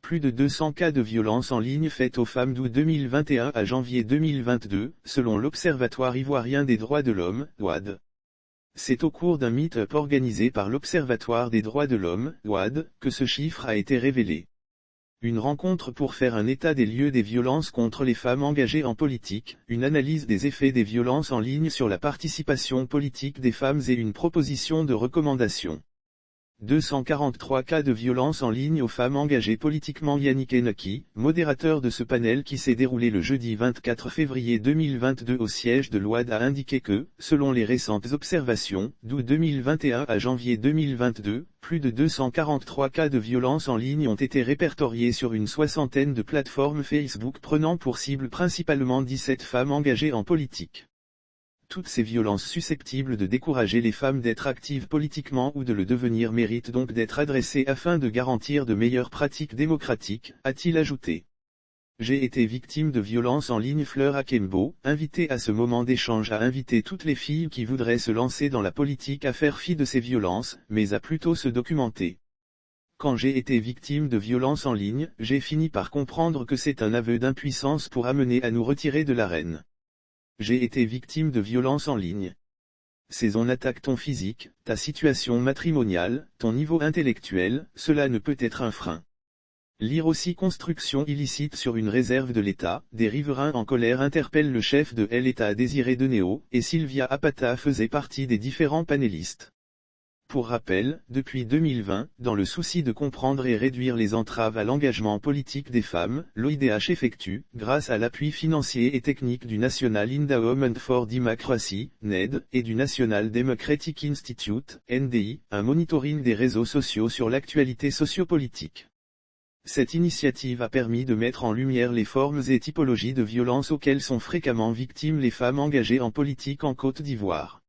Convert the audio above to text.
Plus de 200 cas de violence en ligne faites aux femmes d'août 2021 à janvier 2022, selon l'Observatoire ivoirien des droits de l'homme, OID. C'est au cours d'un meet-up organisé par l'Observatoire des droits de l'homme, OID, que ce chiffre a été révélé. Une rencontre pour faire un état des lieux des violences contre les femmes engagées en politique, une analyse des effets des violences en ligne sur la participation politique des femmes et une proposition de recommandation. 243 cas de violence en ligne aux femmes engagées politiquement. Yannick Enaki, modérateur de ce panel qui s'est déroulé le jeudi 24 février 2022 au siège de l'OID, a indiqué que, selon les récentes observations, d'août 2021 à janvier 2022, plus de 243 cas de violence en ligne ont été répertoriés sur une soixantaine de plateformes Facebook prenant pour cible principalement 17 femmes engagées en politique. Toutes ces violences susceptibles de décourager les femmes d'être actives politiquement ou de le devenir méritent donc d'être adressées afin de garantir de meilleures pratiques démocratiques, a-t-il ajouté. J'ai été victime de violences en ligne. Fleur Akembo, invitée à ce moment d'échange, a invité toutes les filles qui voudraient se lancer dans la politique à faire fi de ces violences, mais à plutôt se documenter. Quand j'ai été victime de violences en ligne, j'ai fini par comprendre que c'est un aveu d'impuissance pour amener à nous retirer de l'arène. J'ai été victime de violences en ligne. On attaque ton physique, ta situation matrimoniale, ton niveau intellectuel, cela ne peut être un frein. Lire aussi construction illicite sur une réserve de l'État, des riverains en colère interpellent le chef de l'État Désiré Donéo, et Sylvia Apata faisait partie des différents panélistes. Pour rappel, depuis 2020, dans le souci de comprendre et réduire les entraves à l'engagement politique des femmes, l'OIDH effectue, grâce à l'appui financier et technique du National Endowment for Democracy, NED, et du National Democratic Institute, NDI, un monitoring des réseaux sociaux sur l'actualité sociopolitique. Cette initiative a permis de mettre en lumière les formes et typologies de violences auxquelles sont fréquemment victimes les femmes engagées en politique en Côte d'Ivoire.